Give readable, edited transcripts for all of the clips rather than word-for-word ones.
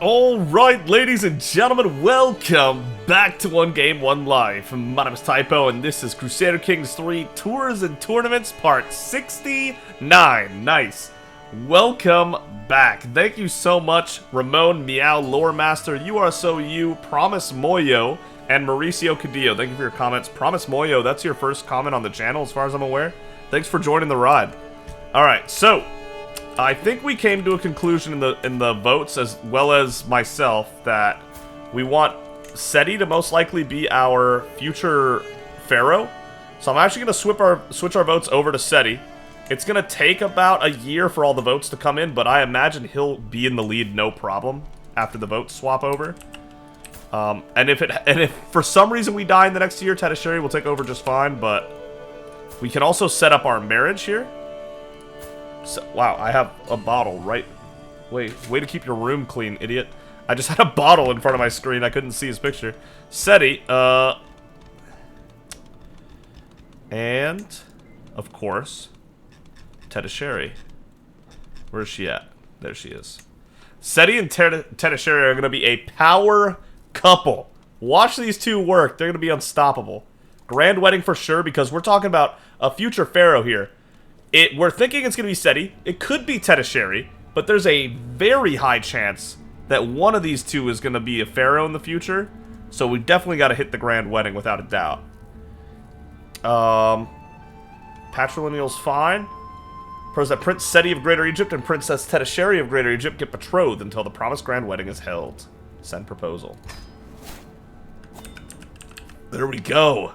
Alright, ladies and gentlemen, welcome back to 1Game1Life. My name is Typo, and this is Crusader Kings 3 Tours and Tournaments Part 69. Nice. Welcome back. Thank you so much, Ramon, Meow, Lore Master, You Are So You, Promise Moyo, and Mauricio Cadillo. Thank you for your comments. Promise Moyo, that's your first comment on the channel as far as I'm aware. Thanks for joining the ride. Alright, so I think we came to a conclusion in the votes, as well as myself, that we want Seti to most likely be our future pharaoh. So I'm actually going to switch our votes over to Seti. It's going to take about a year for all the votes to come in, but I imagine he'll be in the lead no problem after the votes swap over. And if for some reason we die in the next year, Tedasheri will take over just fine. But we can also set up our marriage here. So, wow, I have a bottle right... Wait, way to keep your room clean, idiot. I just had a bottle in front of my screen. I couldn't see his picture. Seti, and, of course, Tedasheri. Where is she at? There she is. Seti and Tedasheri are going to be a power couple. Watch these two work. They're going to be unstoppable. Grand wedding for sure, because we're talking about a future pharaoh here. We're thinking it's going to be Seti. It could be Tedasheri, but there's a very high chance that one of these two is going to be a pharaoh in the future. So we definitely got to hit the grand wedding without a doubt. Patrilineal's fine. Proves that Prince Seti of Greater Egypt and Princess Tedasheri of Greater Egypt get betrothed until the promised grand wedding is held. Send proposal. There we go.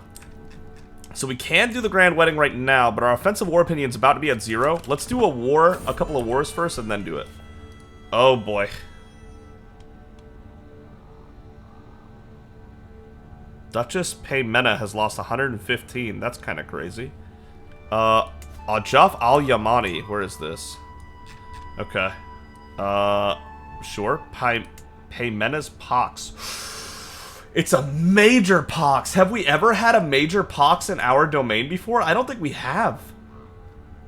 So we can do the grand wedding right now, but our offensive war opinion is about to be at 0. Let's do a couple of wars first, and then do it. Oh boy. Duchess Paymena has lost 115. That's kind of crazy. Ajaf Al-Yamani. Where is this? Okay. Sure. Paymena's pox. It's a major pox. Have we ever had a major pox in our domain before? I don't think we have.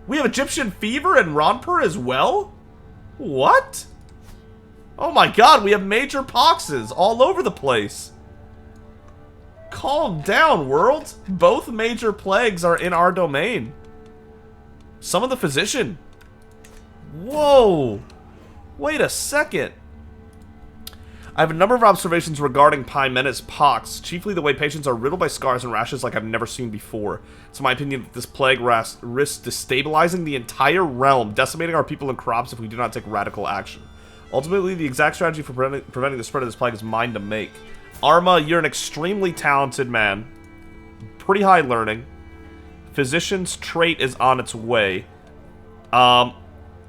We have Egyptian fever and Ronpur as well? What? Oh my god, we have major poxes all over the place. Calm down, world. Both major plagues are in our domain. Some of the physician. Whoa. Wait a second. I have a number of observations regarding Paymena's pox, chiefly the way patients are riddled by scars and rashes like I've never seen before. It's my opinion that this plague risks destabilizing the entire realm, decimating our people and crops if we do not take radical action. Ultimately, the exact strategy for preventing the spread of this plague is mine to make. Arma, you're an extremely talented man. Pretty high learning. Physician's trait is on its way. I'm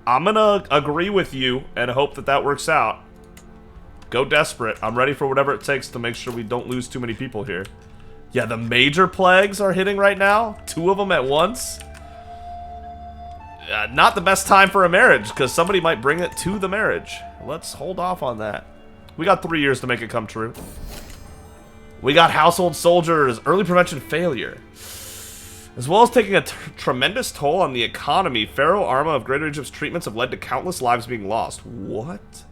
gonna agree with you and hope that that works out. Go desperate. I'm ready for whatever it takes to make sure we don't lose too many people here. Yeah, the major plagues are hitting right now. 2 of them at once. Not the best time for a marriage, because somebody might bring it to the marriage. Let's hold off on that. We got 3 years to make it come true. We got household soldiers, early prevention failure. As well as taking a tremendous toll on the economy, Pharaoh Arma of Greater Egypt's treatments have led to countless lives being lost. What?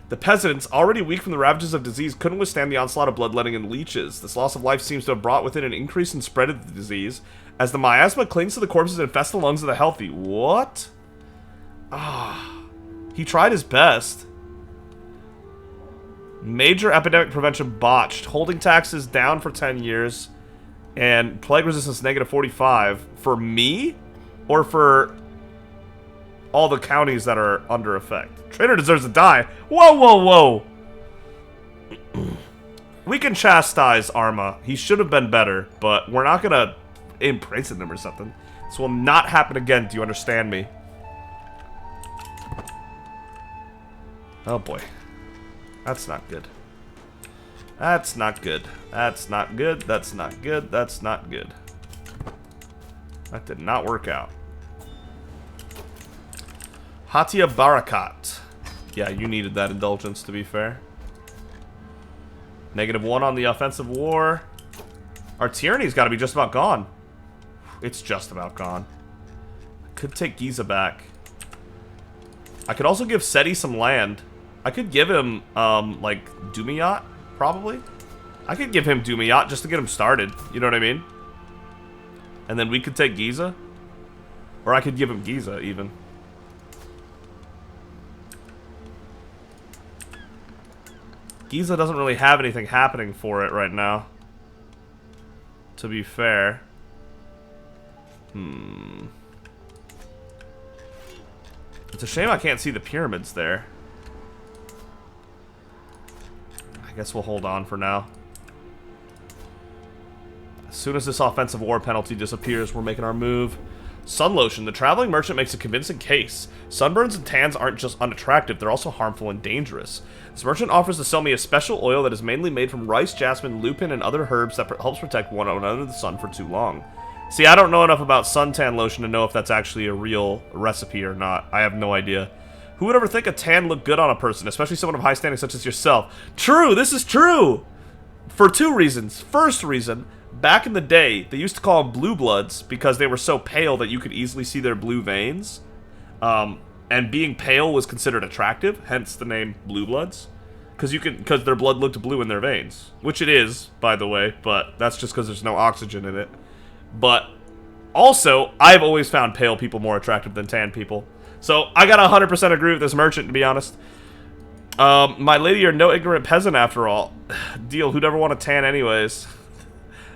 The peasants, already weak from the ravages of disease, couldn't withstand the onslaught of bloodletting and leeches. This loss of life seems to have brought with it an increase in spread of the disease, as the miasma clings to the corpses and infests the lungs of the healthy. What? He tried his best. Major epidemic prevention botched. Holding taxes down for 10 years. And plague resistance negative 45. For me? Or for all the counties that are under effect? Trader deserves to die. Whoa, whoa, whoa. We can chastise Arma. He should have been better, but we're not gonna imprison him or something. This will not happen again. Do you understand me? Oh boy. That's not good. That's not good. That's not good. That's not good. That's not good. That did not work out. Hatia Barakat. Yeah, you needed that indulgence, to be fair. -1 on the offensive war. Our tyranny's got to be just about gone. It's just about gone. Could take Giza back. I could also give Seti some land. I could give him, like, Dumiyat, probably. I could give him Dumiyat just to get him started. You know what I mean? And then we could take Giza. Or I could give him Giza, even. Giza doesn't really have anything happening for it right now. To be fair. It's a shame I can't see the pyramids there. I guess we'll hold on for now. As soon as this offensive war penalty disappears, we're making our move. Sun lotion. The traveling merchant makes a convincing case. Sunburns and tans aren't just unattractive, they're also harmful and dangerous. This merchant offers to sell me a special oil that is mainly made from rice, jasmine, lupin, and other herbs that helps protect one under the sun for too long. See, I don't know enough about suntan lotion to know if that's actually a real recipe or not. I have no idea. Who would ever think a tan looked good on a person, especially someone of high standing such as yourself? True, this is true! For two reasons. First reason, back in the day, they used to call them blue bloods because they were so pale that you could easily see their blue veins. And being pale was considered attractive, hence the name blue bloods. Because their blood looked blue in their veins. Which it is, by the way, but that's just because there's no oxygen in it. But also, I've always found pale people more attractive than tan people. So, I gotta 100% agree with this merchant, to be honest. My lady, you're no ignorant peasant after all. Deal, who'd ever want a tan anyways?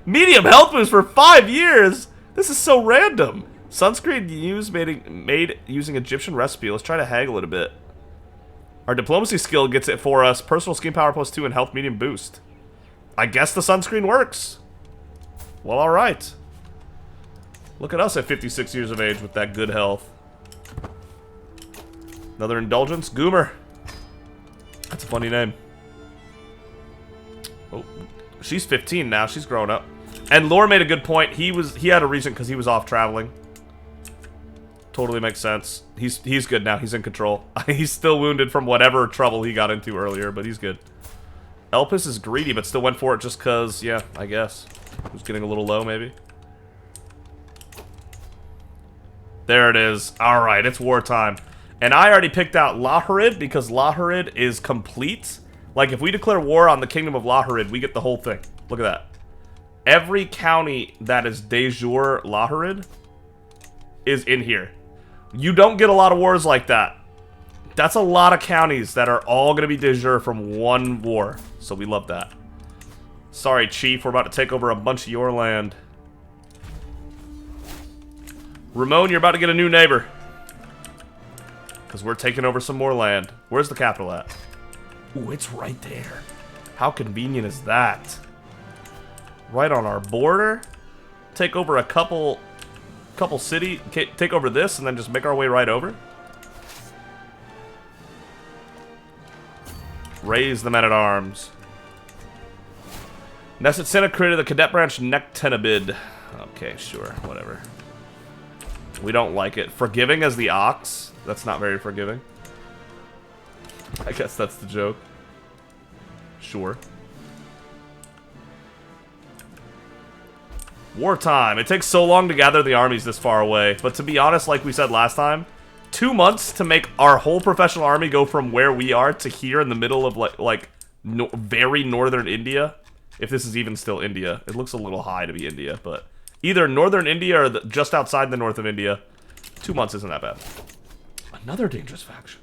Medium health boost for 5 years! This is so random. Sunscreen made using Egyptian recipe. Let's try to haggle it a bit. Our diplomacy skill gets it for us. Personal skin power +2 and health medium boost. I guess the sunscreen works. Well, alright. Look at us at 56 years of age with that good health. Another indulgence? Goomer. That's a funny name. Oh, she's 15 now. She's grown up. And Lore made a good point. He had a reason because he was off traveling. Totally makes sense. He's good now. He's in control. He's still wounded from whatever trouble he got into earlier, but he's good. Elpis is greedy, but still went for it just because, yeah, I guess. He was getting a little low, maybe. There it is. Alright, it's wartime. And I already picked out Laharid because Laharid is complete. Like, if we declare war on the Kingdom of Laharid, we get the whole thing. Look at that. Every county that is de jure Laharid is in here. You don't get a lot of wars like that. That's a lot of counties that are all going to be de jure from one war. So we love that. Sorry, Chief. We're about to take over a bunch of your land. Ramon, you're about to get a new neighbor. Because we're taking over some more land. Where's the capital at? Ooh, it's right there. How convenient is that? Right on our border. Take over a couple city. Take over this and then just make our way right over. Raise the men-at-arms. Nesset Senna created the cadet branch Nektenabid. Okay, sure, whatever. We don't like it. Forgiving as the ox? That's not very forgiving. I guess that's the joke. Sure. Wartime. It takes so long to gather the armies this far away. But to be honest, like we said last time, 2 months to make our whole professional army go from where we are to here in the middle of very northern India. If this is even still India. It looks a little high to be India, but either northern India or just outside the north of India. 2 months isn't that bad. Another dangerous faction.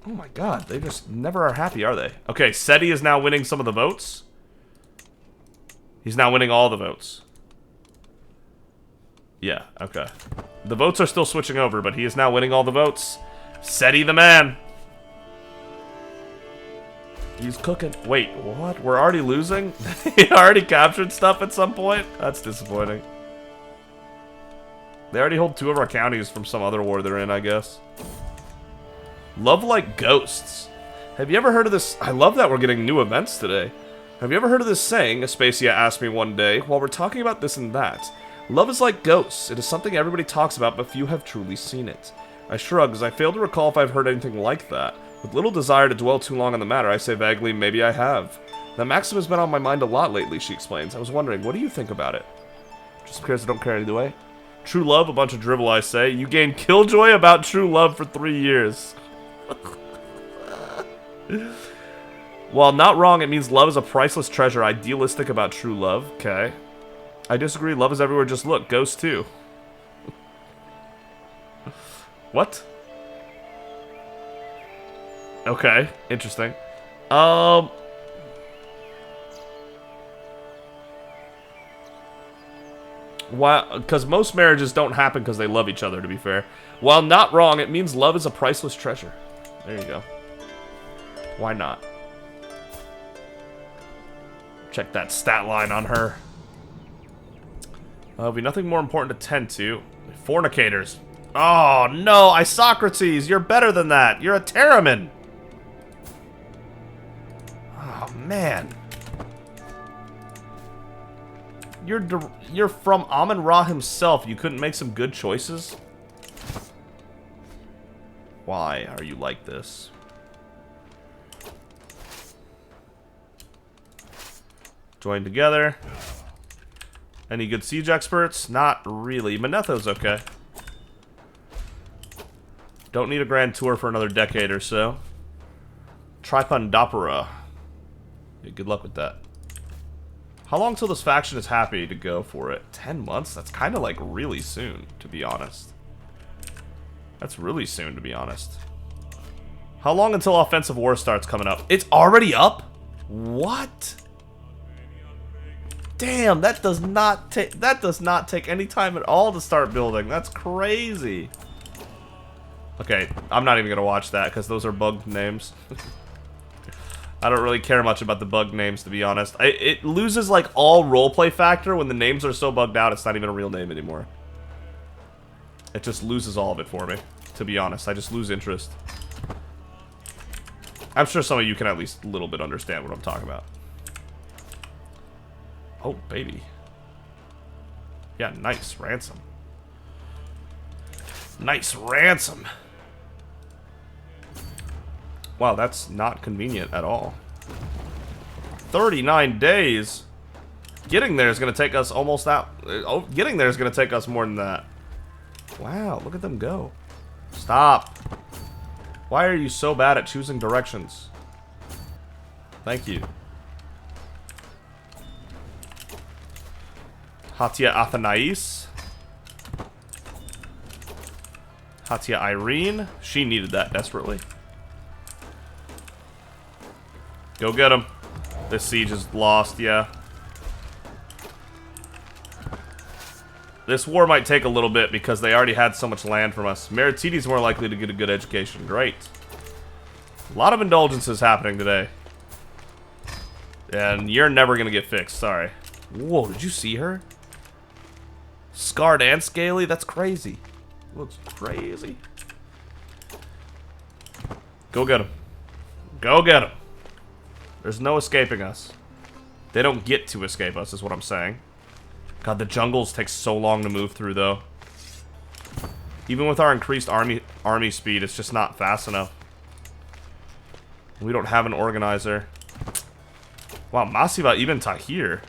Oh my god, they just never are happy, are they? Okay, Seti is now winning some of the votes. He's now winning all the votes. Yeah, okay. The votes are still switching over, but he is now winning all the votes. Seti the man. He's cooking. Wait, what? We're already losing? He already captured stuff at some point? That's disappointing. They already hold 2 of our counties from some other war they're in, I guess. Love like ghosts. Have you ever heard of this? I love that we're getting new events today. Have you ever heard of this saying? Aspasia asked me one day, while we're talking about this and that. Love is like ghosts. It is something everybody talks about, but few have truly seen it. I shrug, as I fail to recall if I've heard anything like that. With little desire to dwell too long on the matter, I say vaguely, maybe I have. That maxim has been on my mind a lot lately, she explains. I was wondering, what do you think about it? Just because I don't care either way. True love, a bunch of dribble, I say. You gained killjoy about true love for 3 years. While not wrong, it means love is a priceless treasure, idealistic about true love. Okay. I disagree. Love is everywhere. Just look. Ghost too. What? Okay. Interesting. Why? Because most marriages don't happen because they love each other, to be fair. While not wrong, it means love is a priceless treasure. There you go. Why not? Check that stat line on her. Be nothing more important to tend to. Fornicators. Oh, no, Isocrates, you're better than that. You're a Terramin. Oh, man. You're from Amun-Ra himself. You couldn't make some good choices? Why are you like this? Join together. Any good siege experts? Not really. Manetho's okay. Don't need a grand tour for another decade or so. Tripundopera. Yeah, good luck with that. How long till this faction is happy to go for it? 10 months? That's kind of like really soon, to be honest. That's really soon, to be honest. How long until offensive war starts coming up? It's already up? What? Damn, that does not take any time at all to start building. That's crazy. Okay, I'm not even gonna watch that because those are bugged names. I don't really care much about the bugged names, to be honest. It loses like all roleplay factor when the names are so bugged out. It's not even a real name anymore. It just loses all of it for me, to be honest. I just lose interest. I'm sure some of you can at least a little bit understand what I'm talking about. Oh, baby. Yeah, nice. Ransom. Nice ransom. Wow, that's not convenient at all. 39 days? Getting there is going to take us almost out. Oh, getting there is going to take us more than that. Wow, look at them go. Stop. Why are you so bad at choosing directions? Thank you. Hatia Athanais. Hatia Irene. She needed that desperately. Go get him. This siege is lost, yeah. This war might take a little bit because they already had so much land from us. Meritides more likely to get a good education. Great. A lot of indulgences happening today. And you're never going to get fixed, sorry. Whoa, did you see her? Scarred and scaly? That's crazy. Looks crazy. Go get him. Go get him. There's no escaping us. They don't get to escape us, is what I'm saying. God, the jungles take so long to move through, though. Even with our increased army speed, it's just not fast enough. We don't have an organizer. Wow, Masiva Ibn Tahir.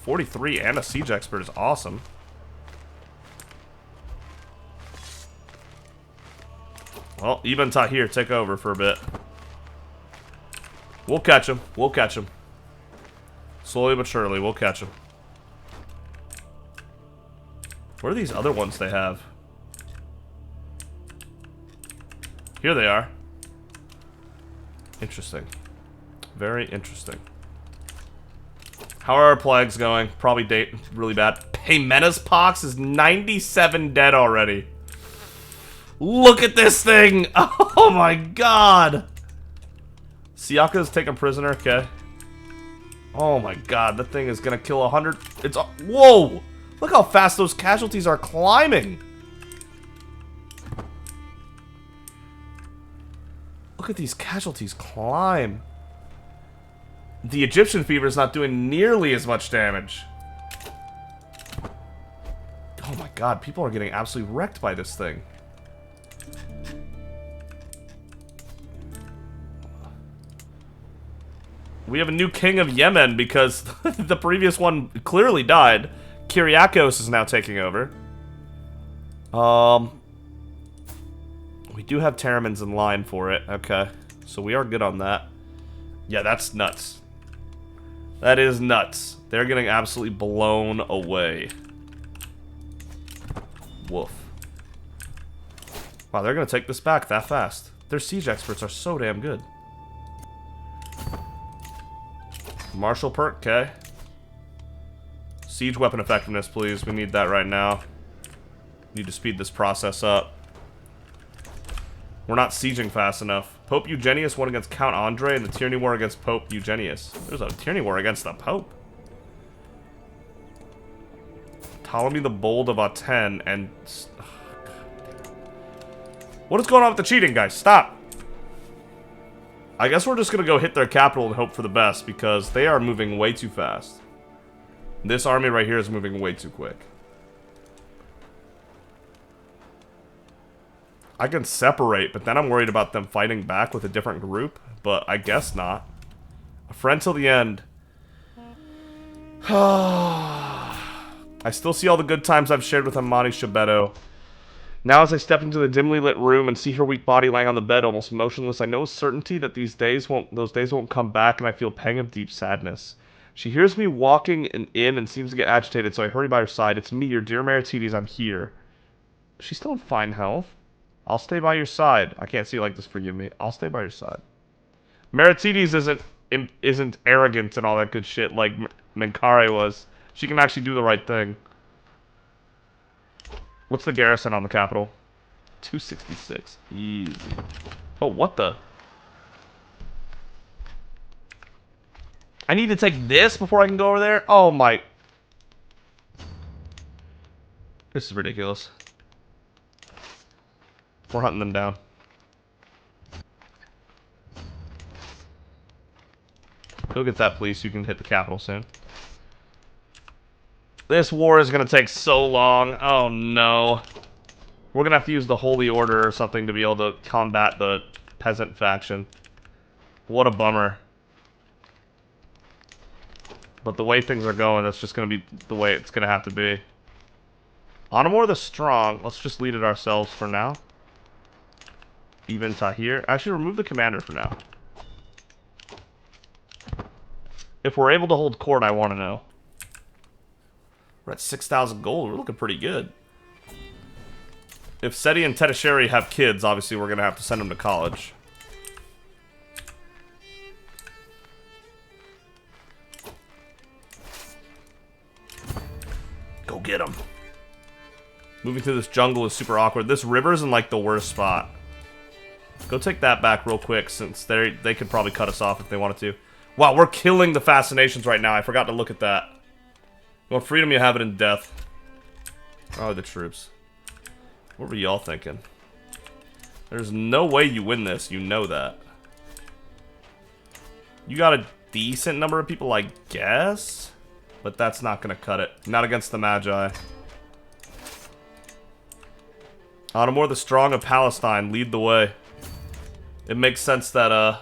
43 and a siege expert is awesome. Well, Ibn Tahir, take over for a bit. We'll catch him. We'll catch him. Slowly but surely, we'll catch him. Where are these other ones they have? Here they are. Interesting. Very interesting. How are our plagues going? Probably really bad. Paymena's pox is 97 dead already. Look at this thing! Oh my god! Siaka's taken prisoner, okay. Oh my god, that thing is gonna kill 100. It's. Whoa! Look how fast those casualties are climbing! Look at these casualties climb. The Egyptian fever is not doing nearly as much damage. Oh my god, people are getting absolutely wrecked by this thing. We have a new king of Yemen because the previous one clearly died. Kyriakos is now taking over. We do have Terramins in line for it. Okay. So we are good on that. Yeah, that's nuts. That is nuts. They're getting absolutely blown away. Woof. Wow, they're gonna take this back that fast. Their siege experts are so damn good. Martial perk, okay. Siege weapon effectiveness, please. We need that right now. Need to speed this process up. We're not sieging fast enough. Pope Eugenius won against Count Andre and the Tyranny War against Pope Eugenius. There's a Tyranny War against the Pope. Ptolemy the Bold of Aten and... Oh, what is going on with the cheating, guys? Stop! I guess we're just gonna go hit their capital and hope for the best because they are moving way too fast. This army right here is moving way too quick. I can separate, but then I'm worried about them fighting back with a different group. But I guess not. A friend till the end. I still see all the good times I've shared with Amani Shabeto. Now as I step into the dimly lit room and see her weak body lying on the bed almost motionless, I know with certainty that those days won't come back, and I feel a pang of deep sadness. She hears me walking in and seems to get agitated, so I hurry by her side. It's me, your dear Meritides, I'm here. She's still in fine health. I'll stay by your side. I can't see like this, forgive me. I'll stay by your side. Meritides isn't arrogant and all that good shit like Menkare was. She can actually do the right thing. What's the garrison on the capital? 266. Easy. Oh, what the? I need to take this before I can go over there? Oh my... This is ridiculous. We're hunting them down. Go get that, please, so you can hit the capital soon. This war is going to take so long. Oh, no. We're going to have to use the Holy Order or something to be able to combat the peasant faction. What a bummer. But the way things are going, that's just going to be the way it's going to have to be. Amun-Ra the Strong. Let's just lead it ourselves for now. Even Tahir. Actually, remove the commander for now. If we're able to hold court, I want to know. We're at 6,000 gold. We're looking pretty good. If Seti and Tetisheri have kids, obviously we're going to have to send them to college. Go get them. Moving through this jungle is super awkward. This river's in like the worst spot. Go take that back real quick, since they could probably cut us off if they wanted to. Wow, we're killing the fascinations right now. I forgot to look at that. You want freedom, you have it in death. Oh, the troops. What were y'all thinking? There's no way you win this. You know that. You got a decent number of people, I guess? But that's not going to cut it. Not against the Magi. Amun-Ra the Strong of Palestine, lead the way. It makes sense that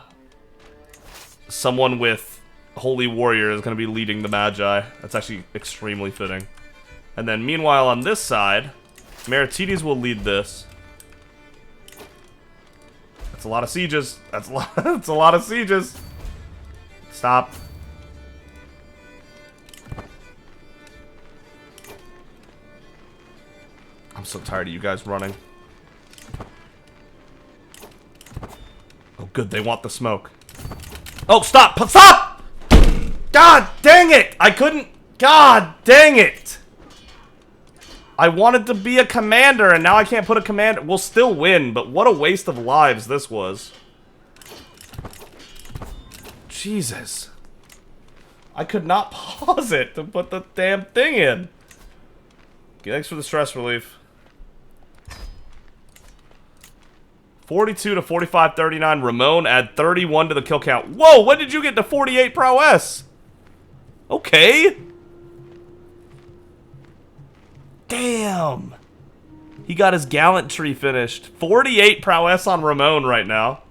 someone with Holy Warrior is going to be leading the Magi. That's actually extremely fitting. And then meanwhile on this side, Meritides will lead this. That's a lot of sieges. That's a lot of sieges. Stop. I'm so tired of you guys running. Oh, good. They want the smoke. Oh, stop! Stop! God dang it! I couldn't... God dang it! I wanted to be a commander, and now I can't put a commander... We'll still win, but what a waste of lives this was. Jesus. I could not pause it to put the damn thing in. Okay, thanks for the stress relief. 42 to 45, 39. Ramon, add 31 to the kill count. Whoa, when did you get to 48 prowess? Okay. Damn. He got his gallantry finished. 48 prowess on Ramon right now.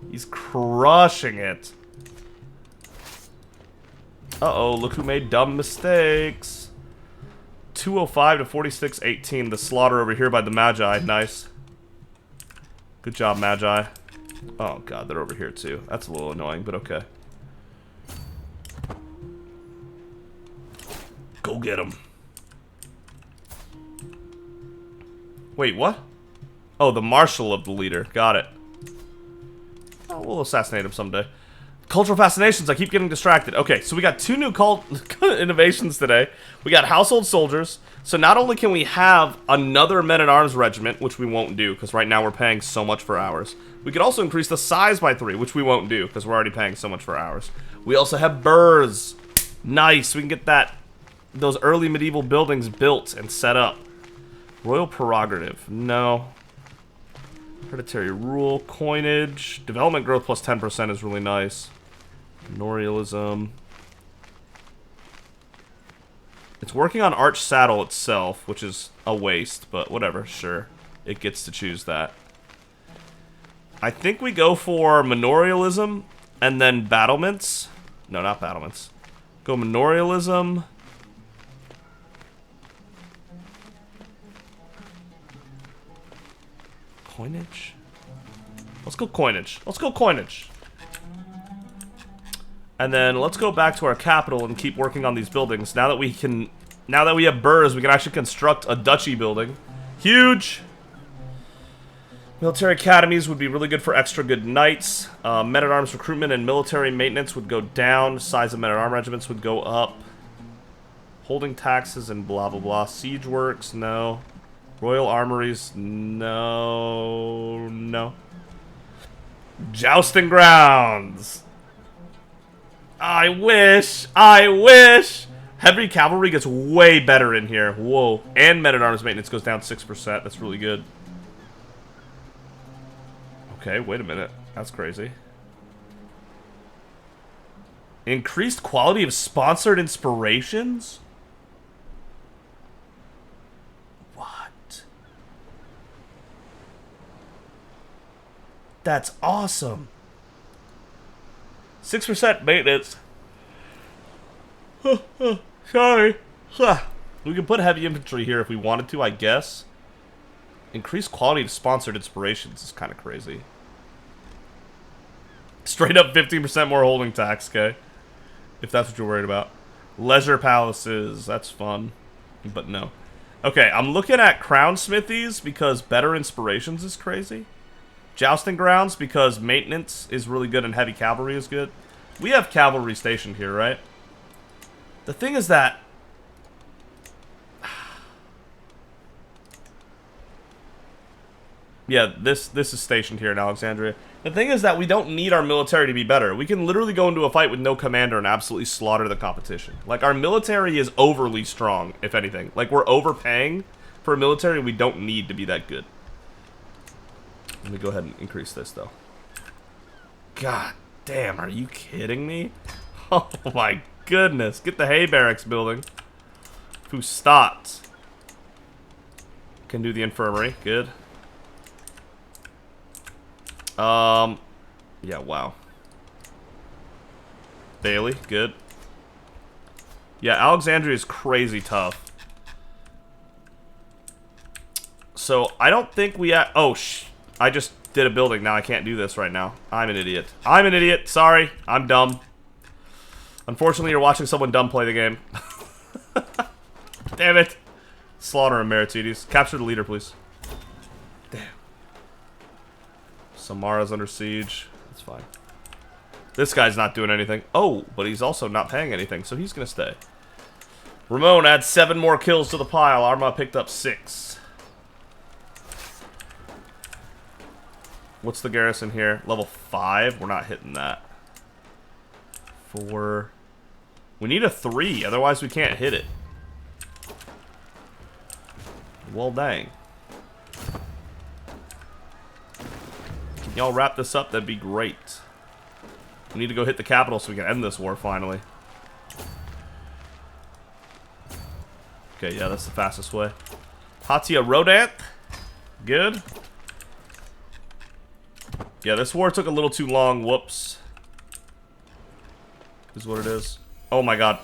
He's crushing it. Uh-oh, look who made dumb mistakes. 205 to 46, 18. The slaughter over here by the Magi. Nice. Good job, Magi. Oh god, they're over here too. That's a little annoying, but okay. Go get them. Wait, what? Oh, the marshal of the leader. Got it. Oh, we'll assassinate him someday. Cultural fascinations. I keep getting distracted. Okay, so we got 2 new cult innovations today. We got household soldiers. So not only can we have another men-at-arms regiment, which we won't do, because right now we're paying so much for ours. We could also increase the size by 3, which we won't do, because we're already paying so much for ours. We also have burrs. Nice. We can get those early medieval buildings built and set up. Royal prerogative. No. Hereditary rule. Coinage. Development growth plus 10% is really nice. Manorialism. It's working on Arch Saddle itself, which is a waste, but whatever, sure. It gets to choose that. I think we go for Manorialism and then battlements. No, not battlements. Go Manorialism. Coinage? Let's go coinage. Let's go coinage. And then let's go back to our capital and keep working on these buildings. Now that we have burrs, we can actually construct a duchy building. Huge! Military academies would be really good for extra good knights. Men-at-arms recruitment and military maintenance would go down. Size of men-at-arms regiments would go up. Holding taxes and blah blah blah. Siege works, no. Royal armories, no. No. Jousting grounds! I wish! I wish! Heavy cavalry gets way better in here. Whoa. And men-at-arms maintenance goes down 6%. That's really good. Okay, wait a minute. That's crazy. Increased quality of sponsored inspirations? What? That's awesome. 6% maintenance. Sorry. We can put heavy infantry here if we wanted to, I guess. Increased quality of sponsored inspirations is kind of crazy. Straight up 15% more holding tax, okay? If that's what you're worried about. Leisure palaces, that's fun. But no. Okay, I'm looking at crown smithies because better inspirations is crazy. Jousting grounds because maintenance is really good and heavy cavalry is good. We have cavalry stationed here, right? The thing is that... yeah, this is stationed here in Alexandria. The thing is that we don't need our military to be better. We can literally go into a fight with no commander and absolutely slaughter the competition. Like, our military is overly strong, if anything. Like, we're overpaying for a military we don't need to be that good. Let me go ahead and increase this, though. God damn, are you kidding me? Oh my goodness. Get the hay barracks building. Who stopped? Can do the infirmary. Good. Yeah, wow. Bailey, good. Yeah, Alexandria is crazy tough. So, I don't think we oh, I just did a building. Now I can't do this right now. I'm an idiot. I'm an idiot. Sorry. I'm dumb. Unfortunately, you're watching someone dumb play the game. Damn it. Slaughter him, Maritides. Capture the leader, please. Damn. Samara's under siege. That's fine. This guy's not doing anything. Oh, but he's also not paying anything, so he's going to stay. Ramon adds 7 more kills to the pile. Arma picked up 6. What's the garrison here? Level 5? We're not hitting that. 4. We need a 3, otherwise we can't hit it. Well, dang. Can y'all wrap this up? That'd be great. We need to go hit the capital so we can end this war finally. Okay, yeah, that's the fastest way. Hatia Rodant. Good. Yeah, this war took a little too long. Whoops. Is what it is. Oh my god.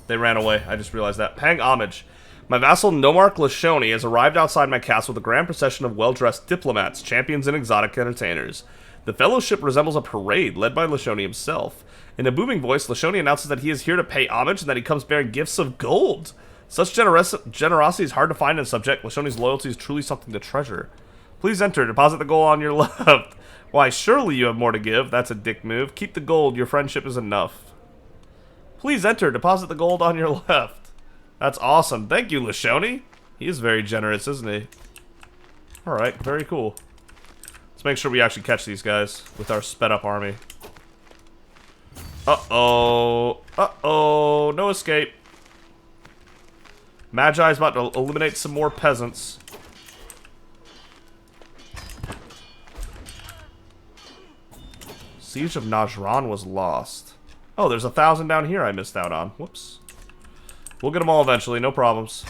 They ran away. I just realized that. Paying homage. My vassal Nomarch Lashoni has arrived outside my castle with a grand procession of well-dressed diplomats, champions, and exotic entertainers. The fellowship resembles a parade led by Lashoni himself. In a booming voice, Lashoni announces that he is here to pay homage and that he comes bearing gifts of gold. Such generosity is hard to find in a subject. Lashoni's loyalty is truly something to treasure. Please enter. Deposit the gold on your left. Why, surely you have more to give. That's a dick move. Keep the gold. Your friendship is enough. Please enter. Deposit the gold on your left. That's awesome. Thank you, Lashoni. He is very generous, isn't he? Alright, very cool. Let's make sure we actually catch these guys with our sped up army. Uh-oh. Uh-oh. No escape. Magi's about to eliminate some more peasants. Siege of Najran was lost. Oh, there's 1,000 down here I missed out on. Whoops. We'll get them all eventually, no problems.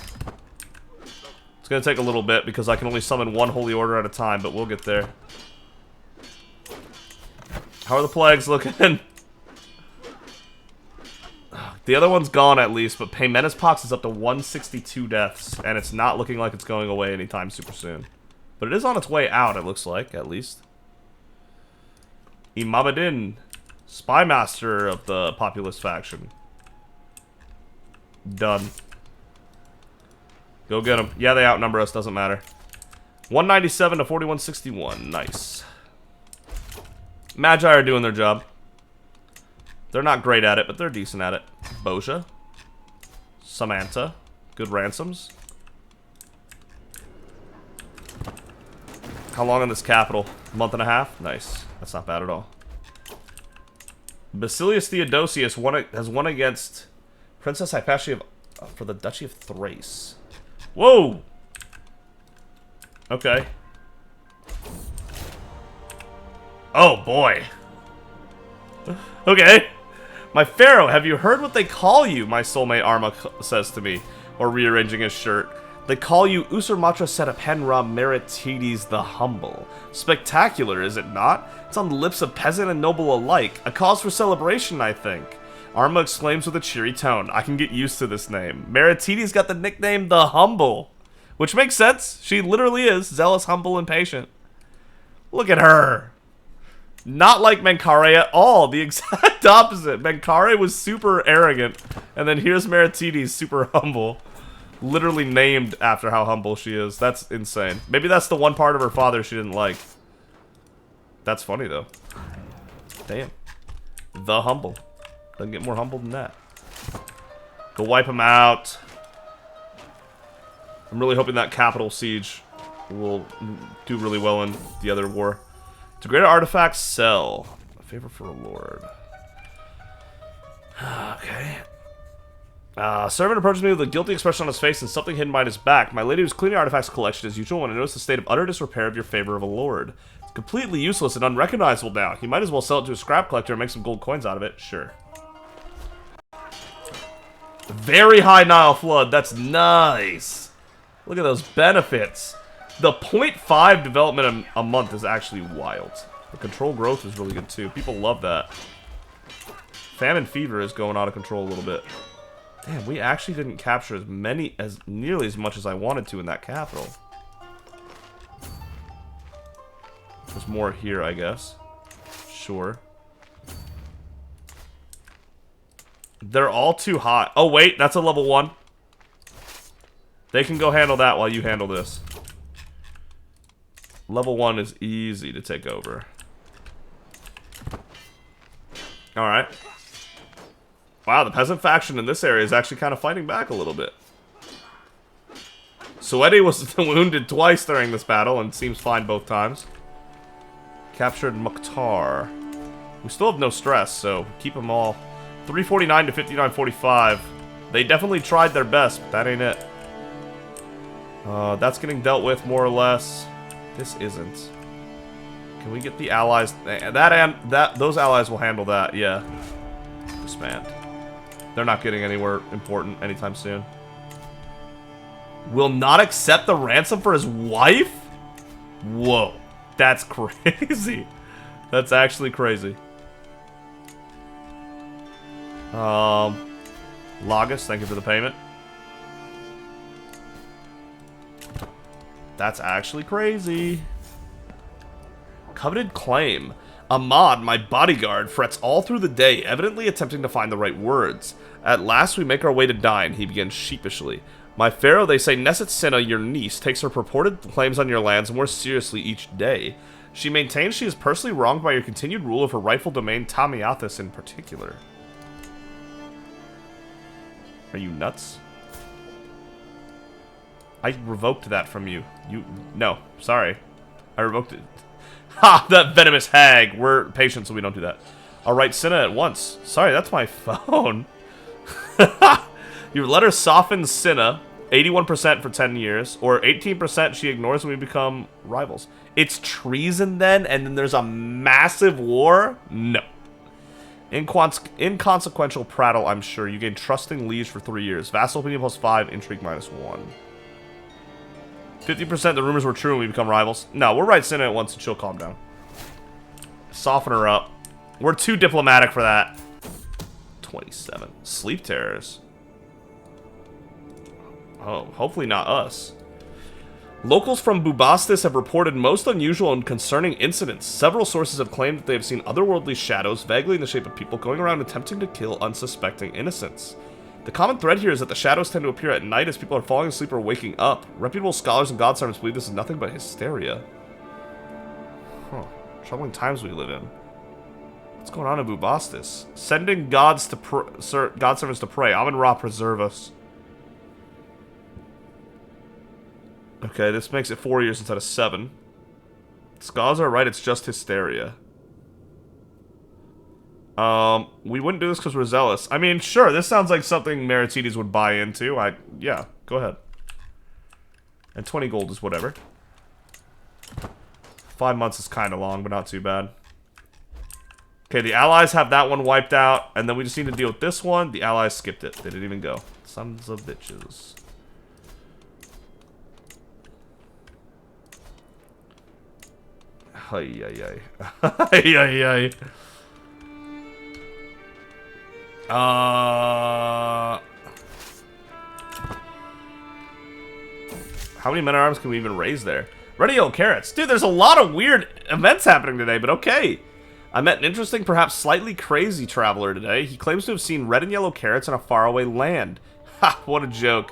It's gonna take a little bit because I can only summon one holy order at a time, but we'll get there. How are the plagues looking? The other one's gone at least, but Paymena's Pox is up to 162 deaths, and it's not looking like it's going away anytime super soon. But it is on its way out, it looks like, at least. Imamedin, Spy Master of the Populist faction. Done. Go get them. Yeah, they outnumber us. Doesn't matter. 197 to 4161. Nice. Magi are doing their job. They're not great at it, but they're decent at it. Boja. Samantha. Good ransoms. How long in this capital? A month and a half? Nice. That's not bad at all. Basilius Theodosius has won against Princess Hypatia for the Duchy of Thrace. Whoa! Okay. Oh, boy. Okay. My pharaoh, have you heard what they call you? My soulmate Arma says to me, or rearranging his shirt. They call you Usurmatra Amun-Ra Meritides the Humble. Spectacular, is it not? It's on the lips of peasant and noble alike. A cause for celebration, I think. Arma exclaims with a cheery tone. I can get used to this name. Meritides got the nickname the Humble. Which makes sense. She literally is. Zealous, humble, and patient. Look at her. Not like Menkare at all. The exact opposite. Menkare was super arrogant. And then here's Meritides, super humble. Literally named after how humble she is. That's insane. Maybe that's the one part of her father she didn't like. That's funny, though. Damn. The Humble. Doesn't get more humble than that. Go wipe him out. I'm really hoping that capital siege will do really well in the other war. To greater artifacts, sell. A favor for a lord. Okay. Servant approaches me with a guilty expression on his face and something hidden behind his back. My lady was cleaning artifacts collection as usual when I noticed the state of utter disrepair of your favor of a lord. It's completely useless and unrecognizable now. You might as well sell it to a scrap collector and make some gold coins out of it. Sure. Very high Nile flood. That's nice. Look at those benefits. The 0.5 development a month is actually wild. The control growth is really good too. People love that. Famine fever is going out of control a little bit. Damn, we actually didn't capture nearly as much as I wanted to in that capital. There's more here, I guess. Sure. They're all too hot. Oh, wait, that's a level 1. They can go handle that while you handle this. Level 1 is easy to take over. Alright. Wow, the peasant faction in this area is actually kind of fighting back a little bit. Suede was wounded twice during this battle and seems fine both times. Captured Mukhtar. We still have no stress, so keep them all. 349 to 5945. They definitely tried their best, but that ain't it. That's getting dealt with more or less. This isn't. Can we get the allies? Those allies will handle that. Yeah. Disband. They're not getting anywhere important anytime soon. Will not accept the ransom for his wife? Whoa. That's crazy. That's actually crazy. Lagus, thank you for the payment. That's actually crazy. Coveted claim. Ahmad, my bodyguard, frets all through the day, evidently attempting to find the right words. At last we make our way to dine, he begins sheepishly. My pharaoh, they say Neset Sinna, your niece, takes her purported claims on your lands more seriously each day. She maintains she is personally wronged by your continued rule of her rightful domain, Tamiathis in particular. Are you nuts? I revoked that from you. No, sorry. I revoked it. Ha! That venomous hag! We're patient, so we don't do that. I'll write Cinna at once. Sorry, that's my phone. Your letter softens Cinna 81% for 10 years, or 18% she ignores when we become rivals. It's treason then, and then there's a massive war? No. Inconsequential prattle, I'm sure. You gain trusting liege for 3 years. Vassal opinion +5, intrigue -1. 50% the rumors were true and we become rivals. No, we'll write Cinna at once and she'll calm down. Soften her up. We're too diplomatic for that. 27. Sleep terrors. Oh, hopefully not us. Locals from Bubastis have reported most unusual and concerning incidents. Several sources have claimed that they have seen otherworldly shadows, vaguely in the shape of people, going around attempting to kill unsuspecting innocents. The common thread here is that the shadows tend to appear at night as people are falling asleep or waking up. Reputable scholars and god servants believe this is nothing but hysteria. Huh. Troubling times we live in. What's going on in Bubastis? Sending gods to god servants to pray. Amun-Ra preserve us. Okay, this makes it 4 years instead of 7. Scholars are right, it's just hysteria. We wouldn't do this because we're zealous. I mean, sure, this sounds like something Meritides would buy into. Yeah, go ahead. And 20 gold is whatever. 5 months is kind of long, but not too bad. Okay, the allies have that one wiped out, and then we just need to deal with this one. The allies skipped it. They didn't even go. Sons of bitches. Ay, ay, ay. Ay, ay, ay. How many men-at-arms can we even raise there? Ready yellow carrots. Dude, there's a lot of weird events happening today, but okay. I met an interesting, perhaps slightly crazy traveler today. He claims to have seen red and yellow carrots in a faraway land. Ha, what a joke.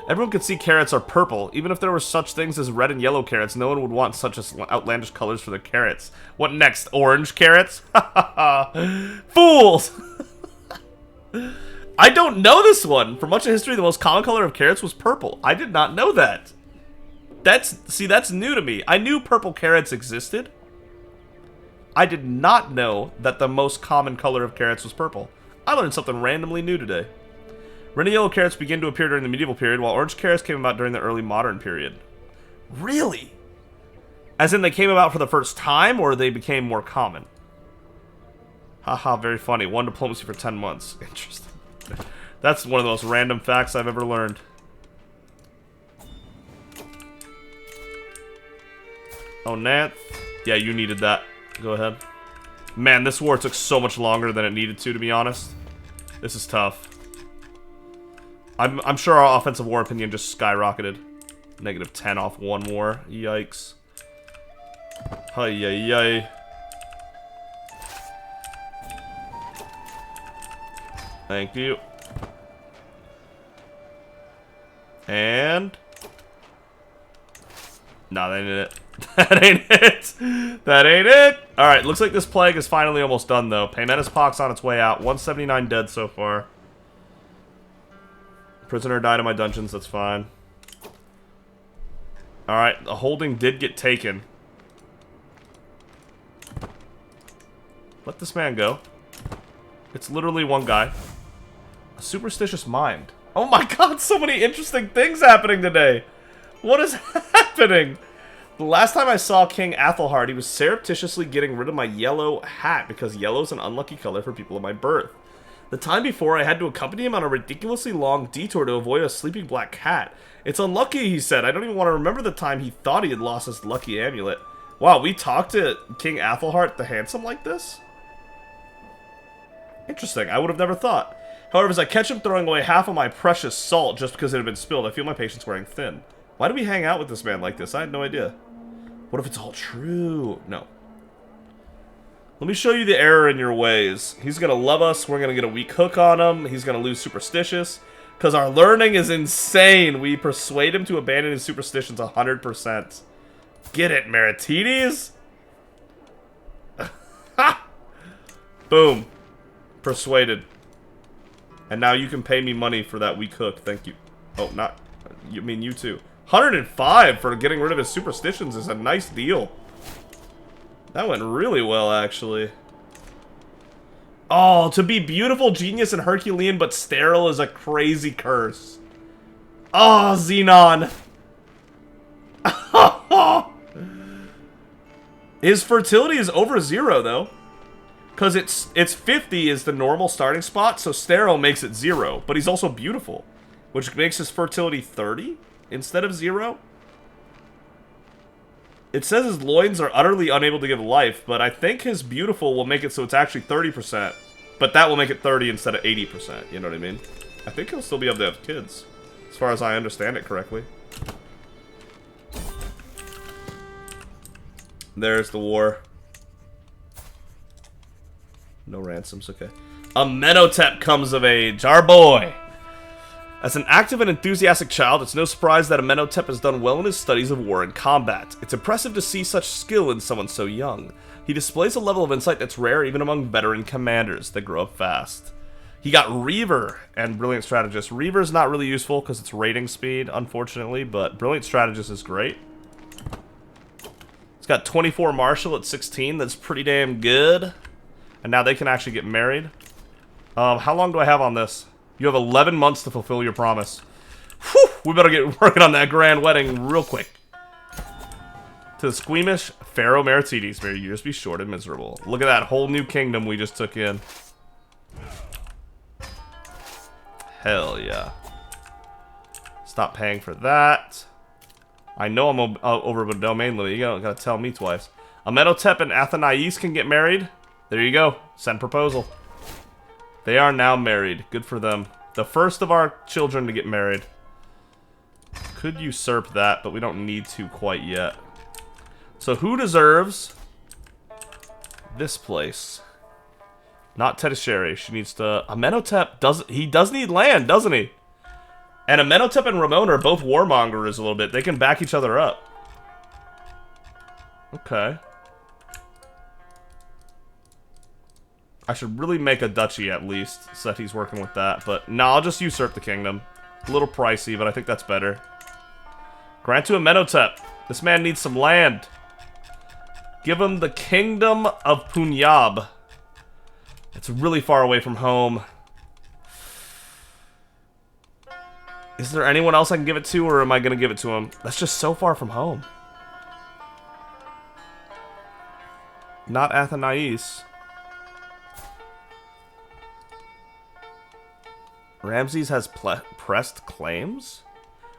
Everyone could see carrots are purple. Even if there were such things as red and yellow carrots, no one would want such outlandish colors for their carrots. What next? Orange carrots? Fools! I don't know this one. For much of history, the most common color of carrots was purple. I did not know that. That's new to me. I knew purple carrots existed. I did not know that the most common color of carrots was purple. I learned something randomly new today. Red and yellow carrots began to appear during the medieval period, while orange carrots came about during the early modern period. Really? As in they came about for the first time, or they became more common? Haha, very funny. 1 diplomacy for 10 months. Interesting. That's one of the most random facts I've ever learned. Oh, Nat. Yeah, you needed that. Go ahead. Man, this war took so much longer than it needed to be honest. This is tough. I'm sure our offensive war opinion just skyrocketed. -10 off 1 war. Yikes. Hi, yay, yay. Thank you. And... nah, that ain't it. That ain't it. That ain't it. Alright, looks like this plague is finally almost done, though. Paymentus Pox on its way out. 179 dead so far. Prisoner died in my dungeons, that's fine. Alright, the holding did get taken. Let this man go. It's literally one guy. A superstitious mind. Oh my god, so many interesting things happening today. What is happening? The last time I saw King Athelhard, he was surreptitiously getting rid of my yellow hat because yellow is an unlucky color for people of my birth. The time before, I had to accompany him on a ridiculously long detour to avoid a sleeping black cat. It's unlucky, he said. I don't even want to remember the time he thought he had lost his lucky amulet. Wow, we talked to King Athelhard the Handsome like this? Interesting, I would have never thought. However, as I catch him throwing away half of my precious salt just because it had been spilled, I feel my patience wearing thin. Why do we hang out with this man like this? I had no idea. What if it's all true? No. Let me show you the error in your ways. He's gonna love us. We're gonna get a weak hook on him. He's gonna lose superstitious. Because our learning is insane. We persuade him to abandon his superstitions 100%. Get it, Meritides? Ha! Boom. Persuaded. And now you can pay me money for that weak hook. Thank you. Oh, not... You mean you too. 105 for getting rid of his superstitions is a nice deal. That went really well, actually. Oh, to be beautiful, genius, and Herculean, but sterile is a crazy curse. Oh, Xenon. His fertility is over 0, though. Because it's 50 is the normal starting spot, so sterile makes it 0. But he's also beautiful, which makes his fertility 30 instead of 0. It says his loins are utterly unable to give life, but I think his beautiful will make it so it's actually 30%. But that will make it 30 instead of 80%, you know what I mean? I think he'll still be able to have kids, as far as I understand it correctly. There's the war. No ransoms, okay. Amenhotep comes of age, our boy! As an active and enthusiastic child, it's no surprise that Amenhotep has done well in his studies of war and combat. It's impressive to see such skill in someone so young. He displays a level of insight that's rare even among veteran commanders that grow up fast. He got Reaver and Brilliant Strategist. Reaver's not really useful because it's rating speed, unfortunately, but Brilliant Strategist is great. He's got 24 Martial at 16, that's pretty damn good. And now they can actually get married. How long do I have on this? You have 11 months to fulfill your promise. Whew! We better get working on that grand wedding real quick. To the squeamish Pharaoh Meritides, may your years be short and miserable. Look at that whole new kingdom we just took in. Hell yeah. Stop paying for that. I know I'm over a domain limit. You gotta tell me twice. Amenhotep and Athenais can get married. There you go. Send proposal. They are now married. Good for them. The first of our children to get married. Could usurp that, but we don't need to quite yet. So who deserves this place? Not Tedisheri. She needs to... Amenhotep does... He does need land, doesn't he? And Amenhotep and Ramon are both warmongers a little bit. They can back each other up. Okay. I should really make a duchy at least, so that he's working with that. But no, I'll just usurp the kingdom. A little pricey, but I think that's better. Grant to Amenhotep. This man needs some land. Give him the kingdom of Punjab. It's really far away from home. Is there anyone else I can give it to, or am I going to give it to him? That's just so far from home. Not Athenais. Ramses has pressed claims?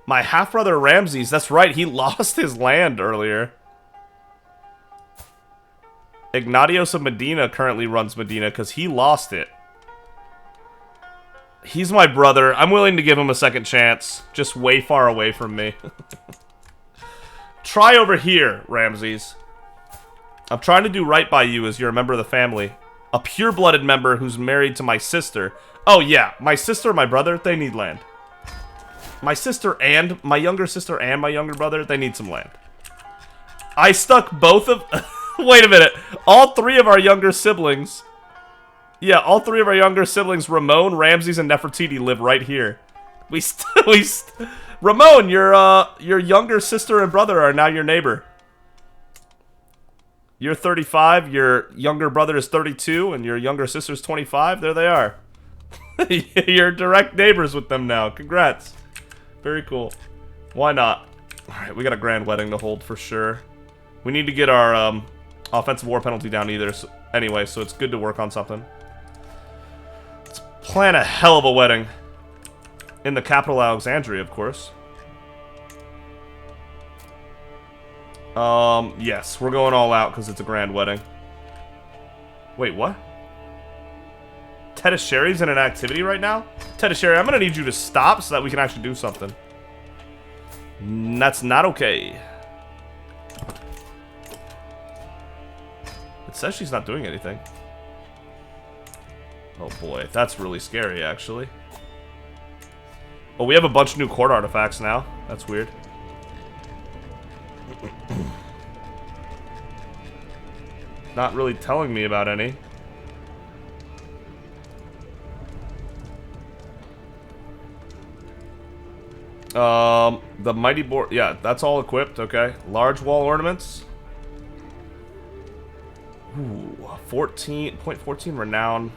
My half-brother Ramses, that's right, he lost his land earlier. Ignatios of Medina currently runs Medina because he lost it. He's my brother. I'm willing to give him a second chance. Just way far away from me. Try over here, Ramses. I'm trying to do right by you as you're a member of the family. A pure-blooded member who's married to my sister. Oh yeah, my sister and my brother, they need land. My sister and my younger sister and my younger brother, they need some land. I stuck both of... Wait a minute. All three of our younger siblings... Yeah, all three of our younger siblings, Ramon, Ramses, and Nefertiti, live right here. Ramon, your younger sister and brother are now your neighbor. You're 35, your younger brother is 32, and your younger sister's 25. There they are. You're direct neighbors with them now. Congrats. Very cool. Why not? Alright, we got a grand wedding to hold for sure. We need to get our offensive war penalty down anyway, so it's good to work on something. Let's plan a hell of a wedding. In the capital, Alexandria, of course. Yes, we're going all out because it's a grand wedding. Wait, what? Tedisheri's in an activity right now? Tedisheri, I'm gonna need you to stop so that we can actually do something. That's not okay. It says she's not doing anything. Oh boy, that's really scary, actually. Oh, we have a bunch of new court artifacts now. That's weird. Not really telling me about any. The mighty board, yeah, that's all equipped, okay. Large wall ornaments. Ooh, 0.14 renown.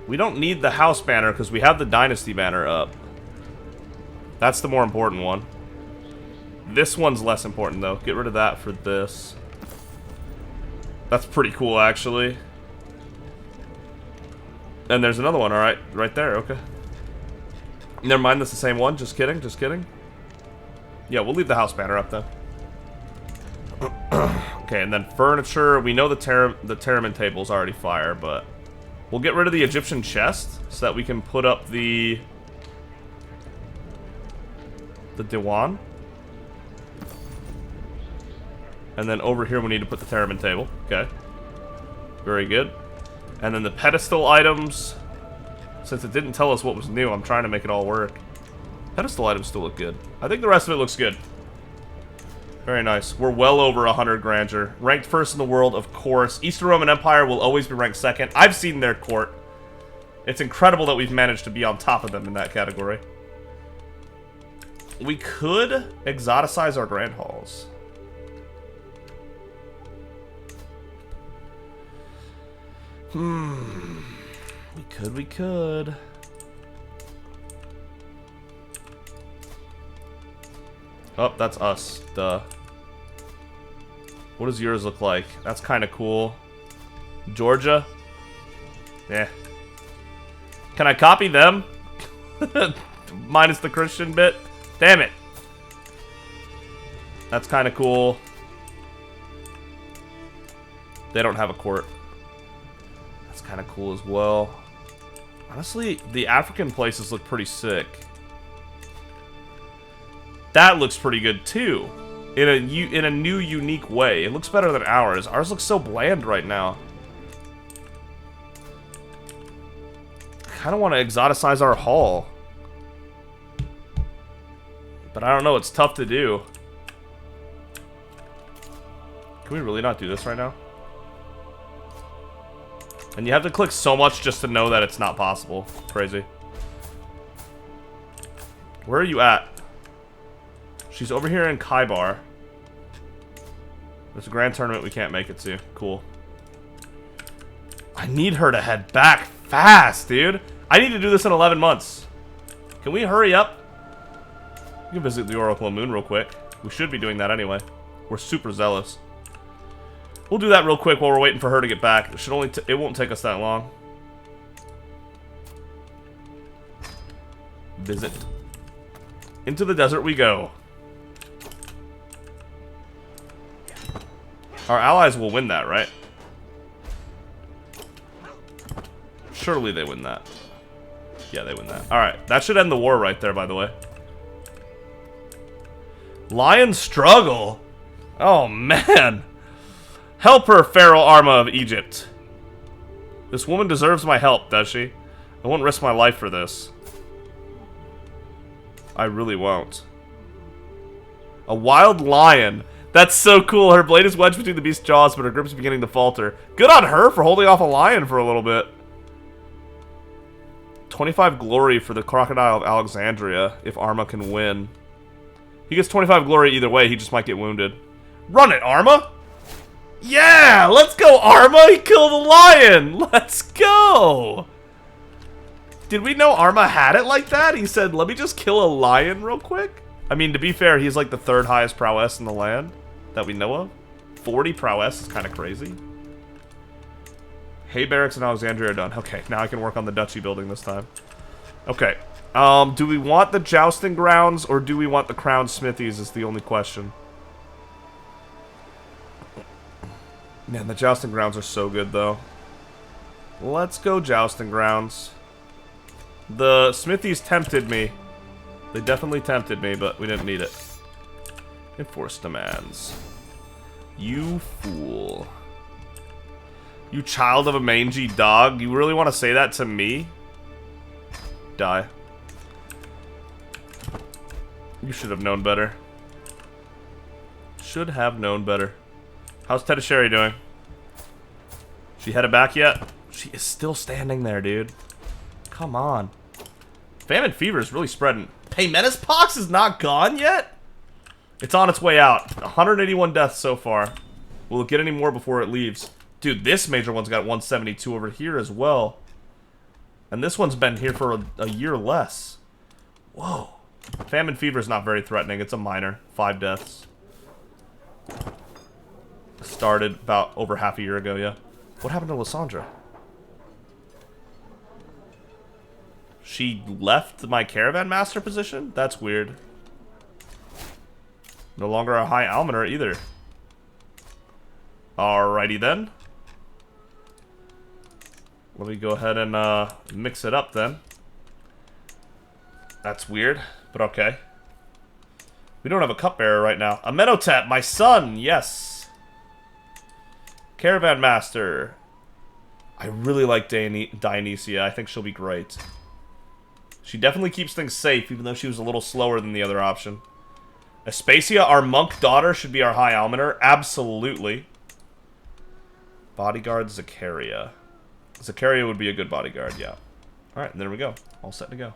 We don't need the house banner because we have the dynasty banner up. That's the more important one. This one's less important though. Get rid of that for this. That's pretty cool, actually. And there's another one, alright, right there, okay. Never mind, that's the same one. Just kidding, just kidding. Yeah, we'll leave the house banner up then. Okay, and then furniture. We know the Terramin table's already fire, but we'll get rid of the Egyptian chest so that we can put up the Diwan. And then over here we need to put the Terramin table. Okay. Very good. And then the pedestal items. Since it didn't tell us what was new, I'm trying to make it all work. Pedestal items still look good. I think the rest of it looks good. Very nice. We're well over 100 grandeur. Ranked first in the world, of course. Eastern Roman Empire will always be ranked second. I've seen their court. It's incredible that we've managed to be on top of them in that category. We could exoticize our grand halls. We could. Oh, that's us. Duh. What does yours look like? That's kind of cool. Georgia? Yeah. Can I copy them? Minus the Christian bit? Damn it. That's kind of cool. They don't have a court. That's kind of cool as well. Honestly, the African places look pretty sick. That looks pretty good too. In a new, unique way. It looks better than ours. Ours looks so bland right now. Kind of want to exoticize our hall. But I don't know, it's tough to do. Can we really not do this right now? And you have to click so much just to know that it's not possible. Crazy. Where are you at? She's over here in Kaibar. There's a grand tournament we can't make it to. Cool. I need her to head back fast, dude. I need to do this in 11 months. Can we hurry up? We can visit the Oracle of Moon real quick. We should be doing that anyway. We're super zealous. We'll do that real quick while we're waiting for her to get back. It won't take us that long. Visit. Into the desert we go. Our allies will win that, right? Surely they win that. Yeah, they win that. Alright, that should end the war right there, by the way. Lion struggle? Oh, man. Help her, Pharaoh-Arma of Egypt. This woman deserves my help, does she? I won't risk my life for this. I really won't. A wild lion. That's so cool. Her blade is wedged between the beast's jaws, but her grip is beginning to falter. Good on her for holding off a lion for a little bit. 25 glory for the Crocodile of Alexandria, if Arma can win. He gets 25 glory either way, he just might get wounded. Run it, Arma! Yeah! Let's go, Arma! He killed a lion! Let's go! Did we know Arma had it like that? He said, let me just kill a lion real quick? I mean, to be fair, he's like the third highest prowess in the land that we know of. 40 prowess is kind of crazy. Hay barracks in Alexandria are done. Okay, now I can work on the duchy building this time. Okay. Do we want the jousting grounds or do we want the crown smithies is the only question. Man, the jousting grounds are so good, though. Let's go jousting grounds. The smithies tempted me. They definitely tempted me, but we didn't need it. Enforce demands. You fool. You child of a mangy dog. You really want to say that to me? Die. You should have known better. Should have known better. How's Tedasheri doing? She headed back yet? She is still standing there, dude. Come on. Famine fever is really spreading. Paymena's pox is not gone yet? It's on its way out. 181 deaths so far. Will it get any more before it leaves? Dude, this major one's got 172 over here as well. And this one's been here for a year less. Whoa. Famine fever is not very threatening. It's a minor. 5 deaths. Started about over half a year ago, yeah. What happened to Lysandra? She left my caravan master position? That's weird. No longer a high almoner either. Alrighty then. Let me go ahead and mix it up then. That's weird, but okay. We don't have a cupbearer right now. Amenhotep, my son, yes. Caravan master. I really like Dionysia. I think she'll be great. She definitely keeps things safe, even though she was a little slower than the other option. Aspasia, our monk daughter, should be our high almoner. Absolutely. Bodyguard Zakaria. Zakaria would be a good bodyguard, yeah. Alright, there we go. All set to go.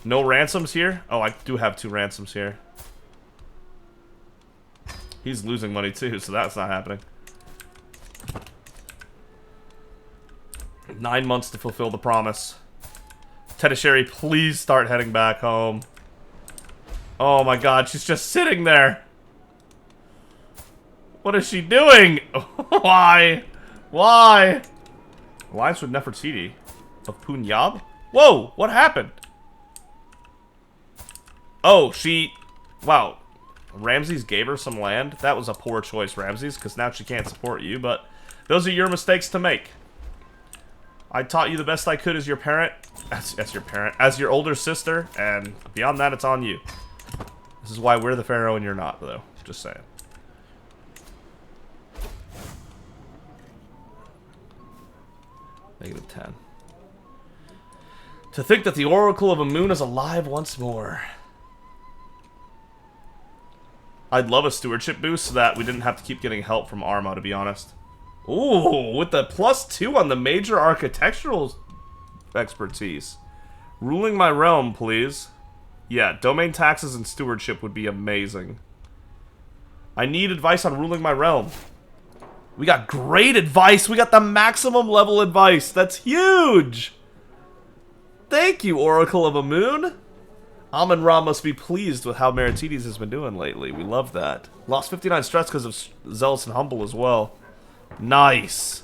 No ransoms here? Oh, I do have 2 ransoms here. He's losing money too, so that's not happening. 9 months to fulfill the promise. Tedasheri, please start heading back home. Oh my god, she's just sitting there. What is she doing? Why? Why? Alliance with Nefertiti of Punyab? Whoa, what happened? Oh, she... Wow. Ramses gave her some land? That was a poor choice, Ramses, because now she can't support you, but those are your mistakes to make. I taught you the best I could as your parent. As your parent. As your older sister, and beyond that, it's on you. This is why we're the pharaoh and you're not, though. Just saying. -10. To think that the Oracle of Amun is alive once more. I'd love a stewardship boost so that we didn't have to keep getting help from Arma, to be honest. Ooh, with the +2 on the major architectural expertise. Ruling my realm, please. Yeah, domain taxes and stewardship would be amazing. I need advice on ruling my realm. We got great advice. We got the maximum level advice. That's huge. Thank you, Oracle of Amun. Amun-Ra must be pleased with how Meritides has been doing lately. We love that. Lost 59 stress because of Zealous and Humble as well. Nice.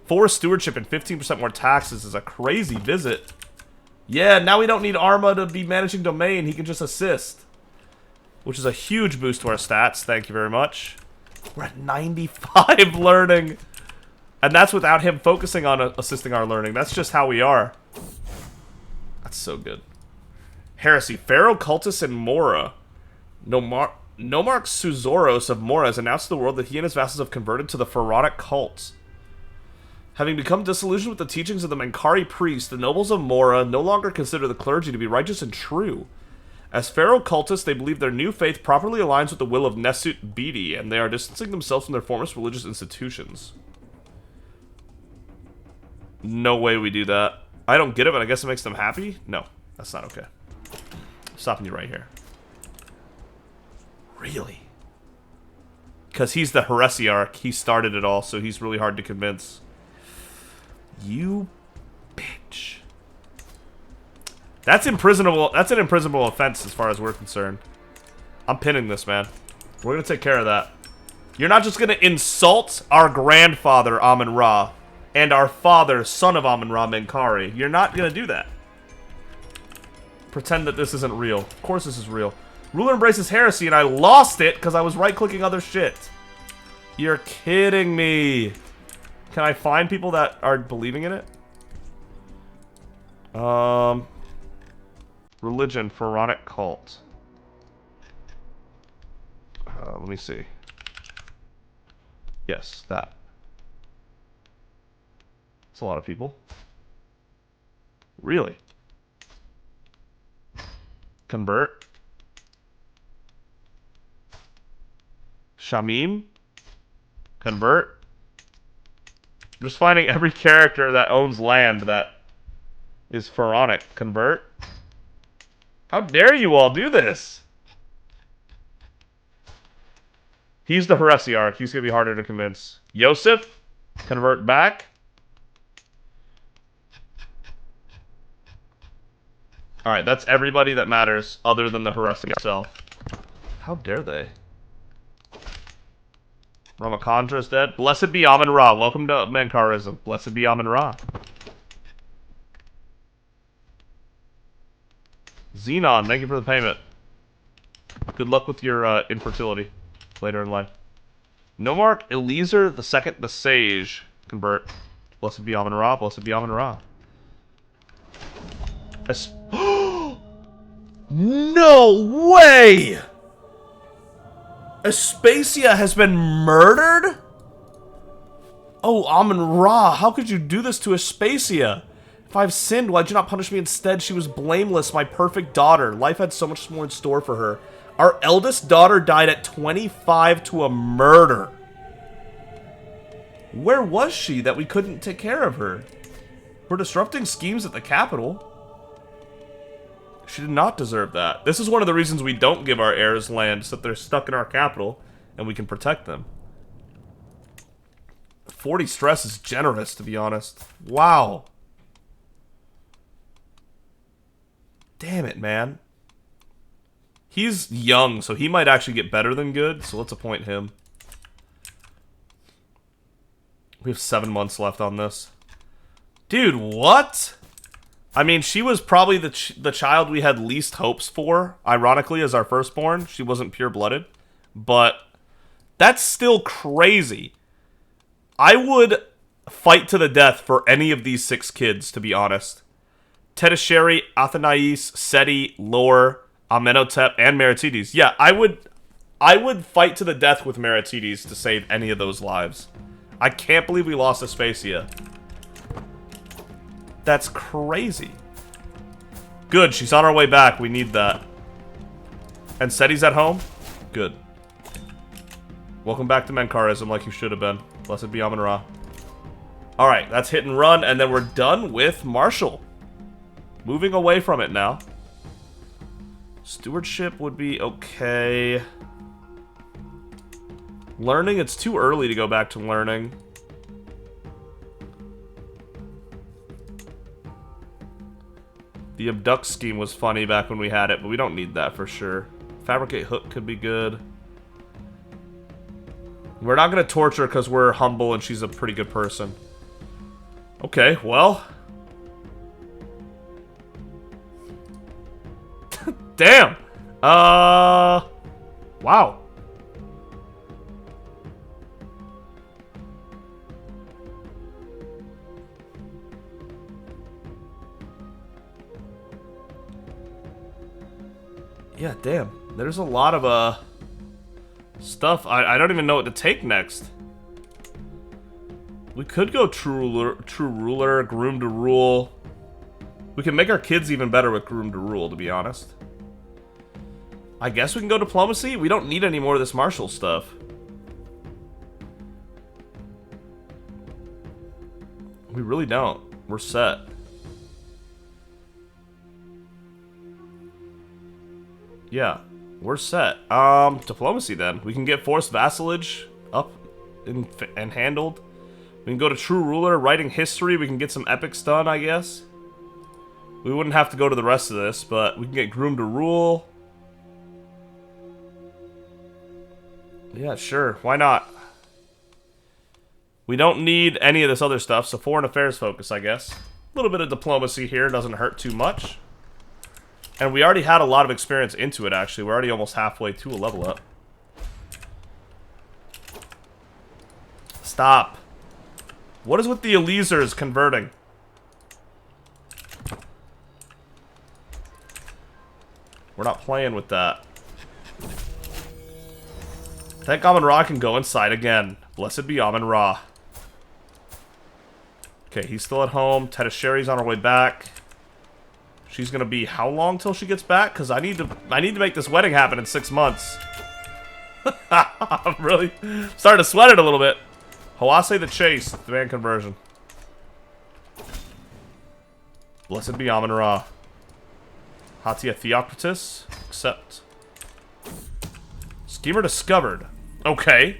4 stewardship and 15% more taxes is a crazy visit. Yeah, now we don't need Arma to be managing domain. He can just assist. Which is a huge boost to our stats. Thank you very much. We're at 95 learning. And that's without him focusing on assisting our learning. That's just how we are. That's so good. Heresy. Pharaoh, cultists, and Mora. Nomarch Suzoros of Mora has announced to the world that he and his vassals have converted to the pharaonic cult. Having become disillusioned with the teachings of the Menkari priest, the nobles of Mora no longer consider the clergy to be righteous and true. As pharaoh cultists, they believe their new faith properly aligns with the will of Nesut Bedi, and they are distancing themselves from their former religious institutions. No way we do that. I don't get it, but I guess it makes them happy? No, that's not okay. I'm stopping you right here. Really? Because he's the heresiarch. He started it all, so he's really hard to convince. You bitch. That's imprisonable. That's an imprisonable offense as far as we're concerned. I'm pinning this, man. We're going to take care of that. You're not just going to insult our grandfather, Amun-Ra, and our father, son of Amun-Ra, Menkari. You're not going to do that. Pretend that this isn't real. Of course this is real. Ruler embraces heresy, and I lost it because I was right-clicking other shit. You're kidding me. Can I find people that are believing in it? Religion, pharaonic cult. Let me see. Yes, that. It's a lot of people. Really? Convert. Shamim. Convert. I'm just finding every character that owns land that is pharaonic. Convert. How dare you all do this? He's the heresy arc. He's going to be harder to convince. Yosef. Convert back. Alright, that's everybody that matters other than the heresy itself. How dare they? Ramakandra's dead. Blessed be Amun-Ra. Welcome to Mankarism. Blessed be Amun-Ra. Xenon, thank you for the payment. Good luck with your infertility later in life. Nomarch Eliezer II the Sage. Convert. Blessed be Amun-Ra. Blessed be Amun-Ra. No way! Aspasia has been murdered? Oh, Amun-Ra, how could you do this to Aspasia? If I've sinned, why'd you not punish me instead? She was blameless, my perfect daughter. Life had so much more in store for her. Our eldest daughter died at 25 to a murder. Where was she that we couldn't take care of her? We're disrupting schemes at the capital. She did not deserve that. This is one of the reasons we don't give our heirs land, so that they're stuck in our capital, and we can protect them. 40 stress is generous, to be honest. Wow. Damn it, man. He's young, so he might actually get better than good, so let's appoint him. We have 7 months left on this. Dude, what? I mean, she was probably the child we had least hopes for, ironically, as our firstborn. She wasn't pure-blooded. But that's still crazy. I would fight to the death for any of these 6 kids, to be honest. Tedasheri, Athanais, Seti, Lor, Amenhotep, and Meritides. Yeah, I would fight to the death with Meritides to save any of those lives. I can't believe we lost Aspasia. That's crazy. Good, she's on our way back. We need that. And Seti's at home? Good. Welcome back to Mankarism like you should have been. Blessed be Amun-Ra. Alright, that's hit and run, and then we're done with Marshall. Moving away from it now. Stewardship would be okay. Learning, it's too early to go back to learning. The abduct scheme was funny back when we had it, but we don't need that for sure. Fabricate hook could be good. We're not going to torture because we're humble and she's a pretty good person. Okay, well. Damn! Wow. Yeah, damn. There's a lot of, stuff. I don't even know what to take next. We could go true ruler, groom to rule. We can make our kids even better with groom to rule, to be honest. I guess we can go diplomacy? We don't need any more of this martial stuff. We really don't. We're set. Yeah, we're set. Diplomacy then. We can get forced vassalage up and handled. We can go to true ruler, writing history. We can get some epics done, I guess. We wouldn't have to go to the rest of this, but we can get groom to rule. Yeah, sure. Why not? We don't need any of this other stuff, so foreign affairs focus, I guess. A little bit of diplomacy here doesn't hurt too much. And we already had a lot of experience into it, actually. We're already almost halfway to a level up. Stop. What is with the Eliezers converting? We're not playing with that. Thank Amun-Ra can go inside again. Blessed be Amun-Ra. Okay, he's still at home. Tedasheri's on her way back. She's gonna be how long till she gets back? Because I need to make this wedding happen in 6 months. I'm really starting to sweat it a little bit. Hawase the Chase, demand conversion. Blessed be Amun-Ra. Hatia Theocratus, accept. Schemer discovered. Okay.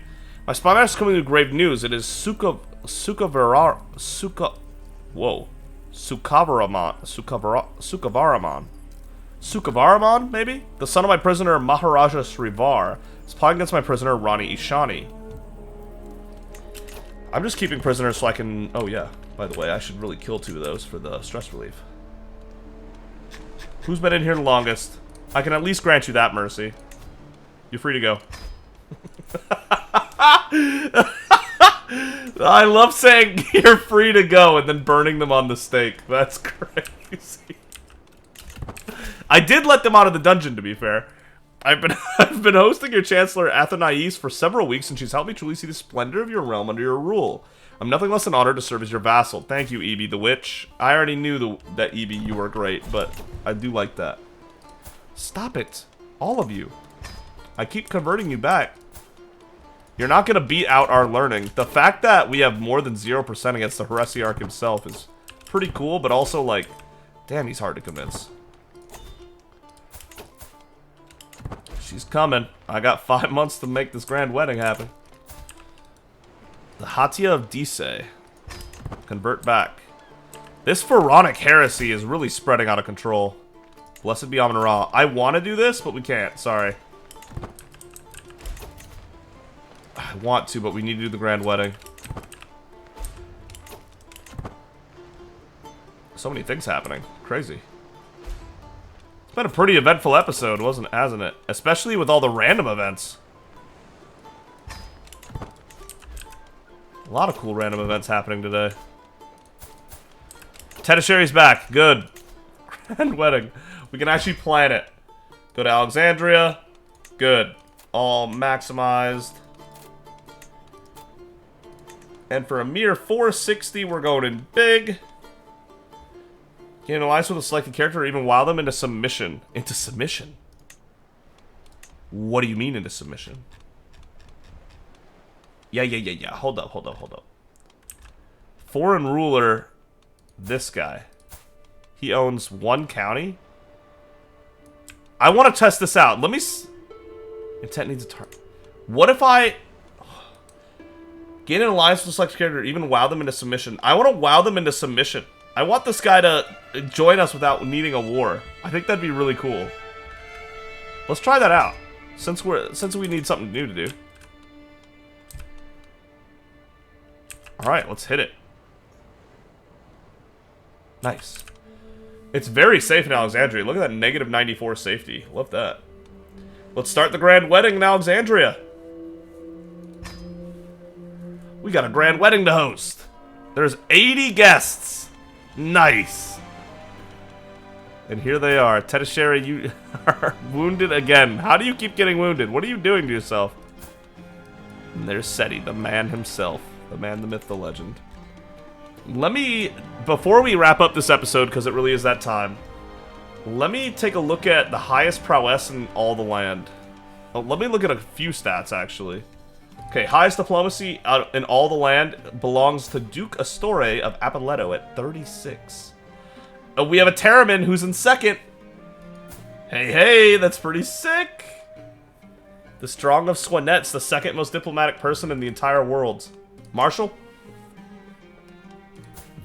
My spy master is coming with grave news. It is Sukavaraman. Sukavaraman, maybe? The son of my prisoner, Maharaja Srivar, is plotting against my prisoner, Rani Ishani. I'm just keeping prisoners so I can... Oh, yeah. By the way, I should really kill 2 of those for the stress relief. Who's been in here the longest? I can at least grant you that mercy. You're free to go. I love saying you're free to go and then burning them on the stake. That's crazy. I did let them out of the dungeon, to be fair. I've been hosting your Chancellor Athenais for several weeks, and she's helped me truly see the splendor of your realm under your rule. I'm nothing less than honored to serve as your vassal. Thank you, Ebi the Witch. I already knew that Ebi, you were great, but I do like that. Stop it. All of you. I keep converting you back. You're not going to beat out our learning. The fact that we have more than 0% against the heresy arc himself is pretty cool, but also, like, damn, he's hard to convince. She's coming. I got 5 months to make this grand wedding happen. The Hatia of Dise. Convert back. This pharaonic heresy is really spreading out of control. Blessed be Amun-Ra. I want to do this, but we can't. Sorry. I want to, but we need to do the grand wedding. So many things happening. Crazy. It's been a pretty eventful episode, hasn't it? Especially with all the random events. A lot of cool random events happening today. Tedasheri's back. Good. Grand wedding. We can actually plan it. Go to Alexandria. Good. All maximized. And for a mere 460, we're going in big. Gain an alliance with a selected character or even wow them into submission. Into submission? What do you mean into submission? Yeah. Hold up. Foreign ruler, this guy. He owns 1 county? I want to test this out. Let me... Intent needs a target. What if I... Gain an alliance with a selected character or even wow them into submission. I want to wow them into submission. I want this guy to join us without needing a war. I think that'd be really cool. Let's try that out. Since we need something new to do. Alright, let's hit it. Nice. It's very safe in Alexandria. Look at that negative 94 safety. Love that. Let's start the grand wedding in Alexandria. We got a grand wedding to host. There's 80 guests. Nice. And here they are. Tedasheri, you are wounded again. How do you keep getting wounded? What are you doing to yourself? And there's Seti, the man himself. The man, the myth, the legend. Let me, before we wrap up this episode, because it really is that time, let me take a look at the highest prowess in all the land. Oh, let me look at a few stats, actually. Okay, highest diplomacy in all the land belongs to Duke Astore of Apoleto at 36. We have a Terramin who's in second. Hey, that's pretty sick. The Strong of Swanet's the second most diplomatic person in the entire world. Marshal?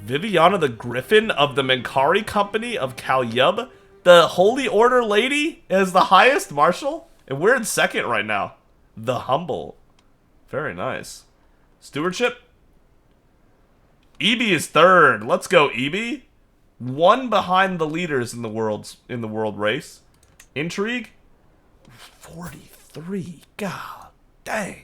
Viviana the Griffin of the Menkari Company of Kalyub? The Holy Order lady is the highest Marshal? And we're in second right now. The Humble. Very nice. Stewardship? Ebi is third. Let's go, Ebi. 1 behind the leaders in the world race. Intrigue? 43. God dang.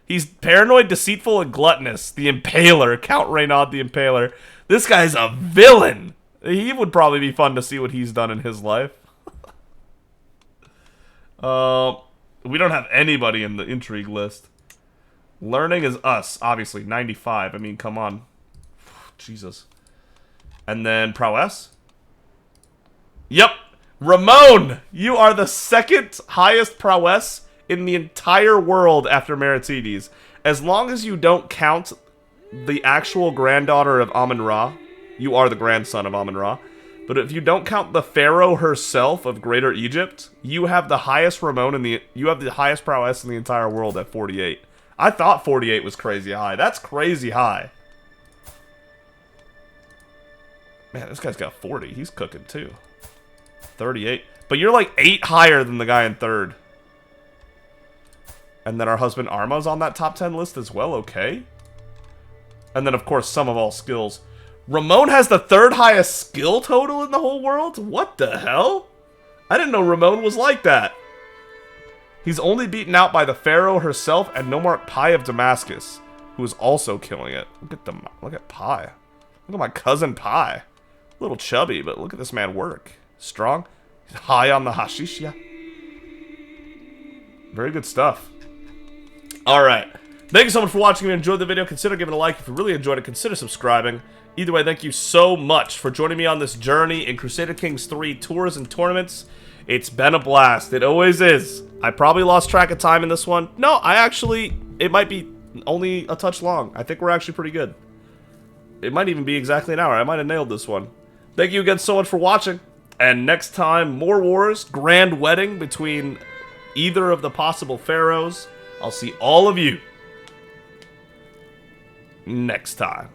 He's paranoid, deceitful, and gluttonous. The Impaler. Count Reynard the Impaler. This guy's a villain. He would probably be fun to see what he's done in his life. We don't have anybody in the intrigue list. Learning is us, obviously, 95. I mean, come on. Jesus. And then prowess? Yep. Ramon! You are the second highest prowess in the entire world after Meritides. As long as you don't count the actual granddaughter of Amun-Ra, you are the grandson of Amun-Ra. But if you don't count the pharaoh herself of Greater Egypt, you have the highest you have the highest prowess in the entire world at 48. I thought 48 was crazy high. That's crazy high. Man, this guy's got 40. He's cooking too. 38. But you're like 8 higher than the guy in third. And then our husband Arma's on that top 10 list as well, okay. And then, of course, sum of all skills. Ramon has the third highest skill total in the whole world? What the hell? I didn't know Ramon was like that. He's only beaten out by the pharaoh herself and Nomarch Pi of Damascus, who is also killing it. Look at Pi. Look at my cousin Pi. A little chubby, but look at this man work. Strong. He's high on the hashish, yeah. Very good stuff. Alright. Thank you so much for watching. If you enjoyed the video, consider giving a like. If you really enjoyed it, consider subscribing. Either way, thank you so much for joining me on this journey in Crusader Kings 3 tours and tournaments. It's been a blast. It always is. I probably lost track of time in this one. No, it might be only a touch long. I think we're actually pretty good. It might even be exactly an hour. I might have nailed this one. Thank you again so much for watching. And next time, more wars, grand wedding between either of the possible pharaohs. I'll see all of you next time.